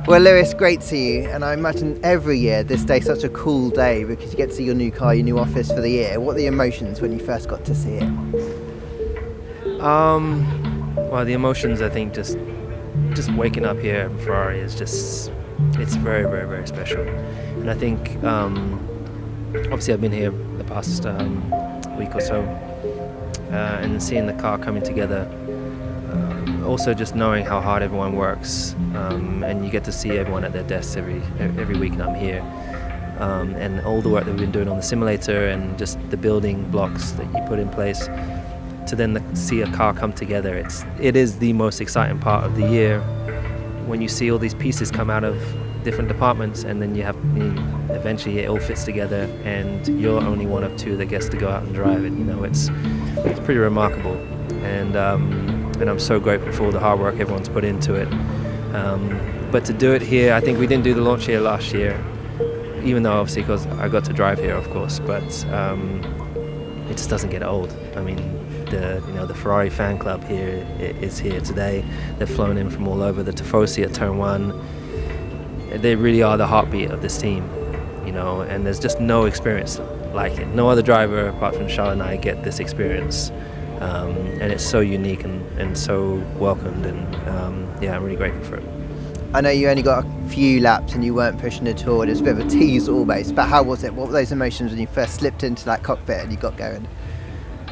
Well, Lewis, great to see you, and I imagine every year this day's such a cool day because you get to see your new car, your new office for the year. What are the emotions when you first got to see it? Well, the emotions, I think, just waking up here at Ferrari is just, it's very, very, very special. And I think, obviously I've been here the past week or so, and seeing the car coming together, also just knowing how hard everyone works, and you get to see everyone at their desks every week that I'm here, and all the work that we've been doing on the simulator and just the building blocks that you put in place to then see a car come together. It is the most exciting part of the year when you see all these pieces come out of different departments, and then eventually it all fits together and you're only one of two that gets to go out and drive it. It's pretty remarkable, and I'm so grateful for all the hard work everyone's put into it. But to do it here, I think we didn't do the launch here last year, even though obviously because I got to drive here, of course, but it just doesn't get old. I mean, the Ferrari fan club here is here today. They've flown in from all over. The Tifosi at Turn 1, they really are the heartbeat of this team, and there's just no experience like it. No other driver apart from Charles and I get this experience, and it's so unique and so welcomed, and I'm really grateful for it. I know you only got a few laps and you weren't pushing at all, and it was a bit of a tease almost, but how was it? What were those emotions when you first slipped into that cockpit and you got going?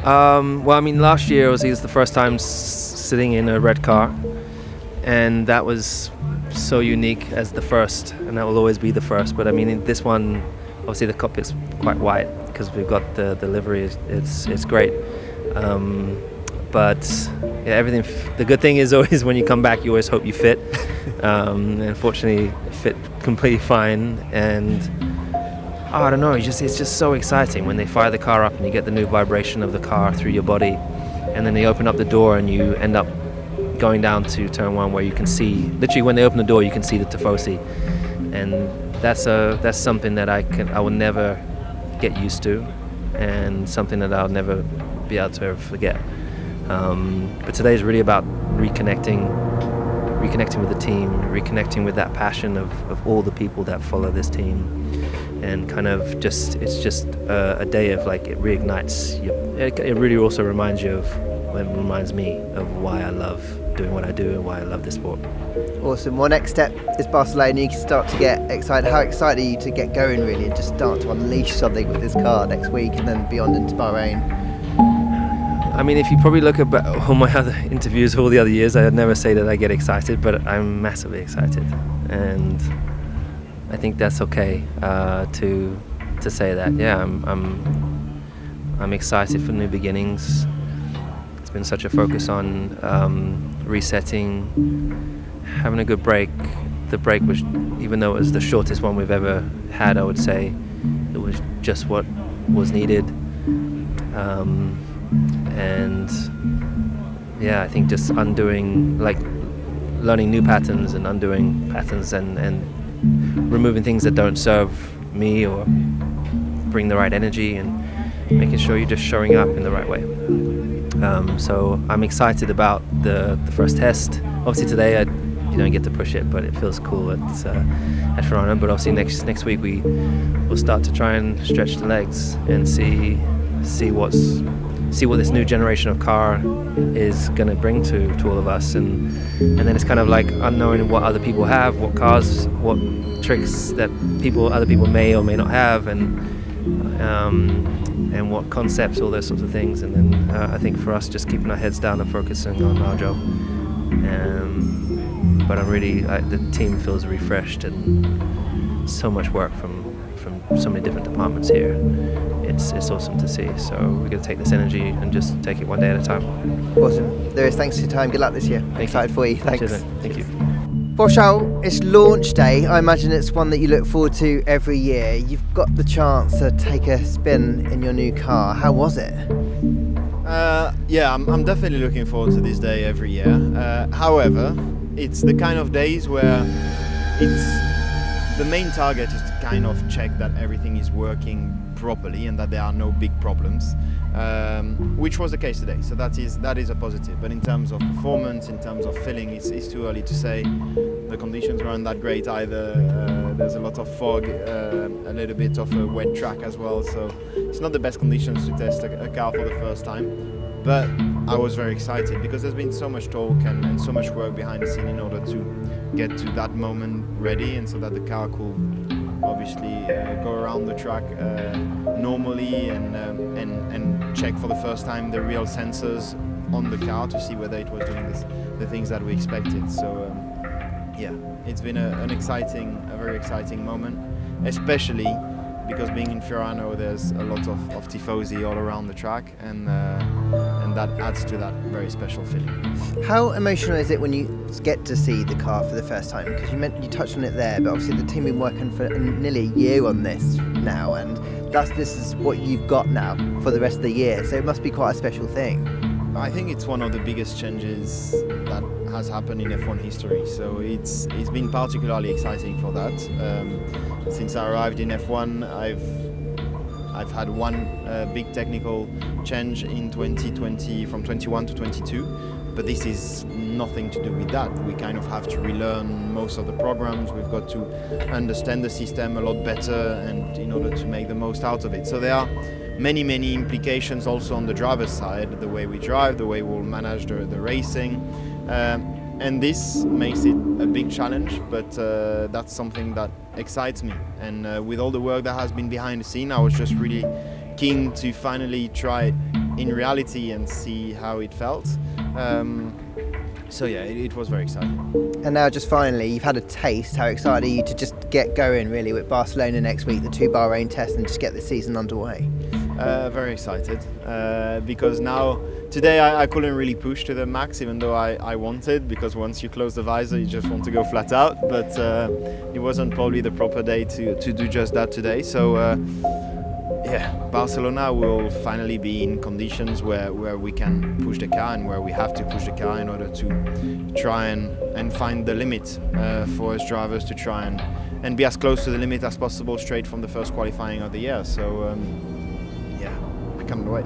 Well, I mean, last year it was the first time sitting in a red car, and that was so unique as the first, and that will always be the first. But I mean, in this one, obviously the cockpit's quite white because we've got the livery. It's great, but yeah, everything. The good thing is always when you come back, you always hope you fit. And fortunately, it fit completely fine, and I don't know, it's just so exciting when they fire the car up and you get the new vibration of the car through your body, and then they open up the door and you end up going down to Turn 1 where you can see, literally when they open the door you can see the Tifosi, and that's something that I will never get used to, and something that I'll never be able to ever forget. But today is really about reconnecting with the team, reconnecting with that passion of all the people that follow this team. And kind of it's just a day of like, it reignites you. It really also reminds me of why I love doing what I do and why I love this sport. Awesome. Well, next step is Barcelona. You can start to get excited. How excited are you to get going really and just start to unleash something with this car next week and then beyond into Bahrain? I mean, if you probably look at all my other interviews all the other years, I'd never say that I get excited, but I'm massively excited, and I think that's okay to say that. Yeah, I'm excited for new beginnings. It's been such a focus on resetting, having a good break. The break was, even though it was the shortest one we've ever had, I would say it was just what was needed. And yeah, I think just undoing, like learning new patterns and undoing patterns, and removing things that don't serve me or bring the right energy, and making sure you're just showing up in the right way. So I'm excited about the first test. Obviously today you don't get to push it, but it feels cool at Fiorano. But obviously next week we'll start to try and stretch the legs and see what this new generation of car is going to bring to all of us, and then it's kind of like unknowing what other people have, what cars, what tricks that other people may or may not have, and what concepts, all those sorts of things. And then I think for us, just keeping our heads down and focusing on our job. But the team feels refreshed, and so much work from so many different departments here. It's awesome to see. So we're going to take this energy and just take it one day at a time. Awesome. Lewis, thanks for your time. Good luck this year. Excited for you. Thanks. Cheers, thank you. Well, Charles, it's launch day. I imagine it's one that you look forward to every year. You've got the chance to take a spin in your new car. How was it? Yeah, I'm definitely looking forward to this day every year. However, it's the kind of days where the main target is to kind of check that everything is working properly and that there are no big problems, which was the case today. So that is a positive. But in terms of performance, in terms of feeling, it's too early to say. The conditions weren't that great either. There's a lot of fog, a little bit of a wet track as well, so it's not the best conditions to test a car for the first time. But I was very excited because there's been so much talk and so much work behind the scene in order to get to that moment ready, and so that the car could obviously go around the track normally and check for the first time the real sensors on the car to see whether it was doing the things that we expected. So yeah, it's been a very exciting moment, especially because being in Fiorano, there's a lot of tifosi all around the track, and that adds to that very special feeling. How emotional is it when you get to see the car for the first time? Because you touched on it there, but obviously the team have been working for nearly a year on this now, and this is what you've got now for the rest of the year, so it must be quite a special thing. I think it's one of the biggest changes that has happened in F1 history, so it's been particularly exciting for that. Since I arrived in F1, I've had one big technical change in 2020 from 21 to 22, but this is nothing to do with that. We kind of have to relearn most of the programs. We've got to understand the system a lot better, and in order to make the most out of it. So there are many implications also on the driver's side, the way we drive, the way we'll manage the racing, and this makes it a big challenge, but that's something that excites me. And with all the work that has been behind the scene, I was just really keen to finally try it in reality and see how it felt. So yeah, it was very exciting. And now just finally, you've had a taste. How excited are you to just get going really with Barcelona next week, the 2 Bahrain tests, and just get the season underway? Very excited because now today I couldn't really push to the max, even though I wanted, because once you close the visor you just want to go flat out, but it wasn't probably the proper day to do just that today. So yeah, Barcelona will finally be in conditions where we can push the car and where we have to push the car in order to try and find the limit for us drivers to try and be as close to the limit as possible straight from the first qualifying of the year. So yeah, I can't wait.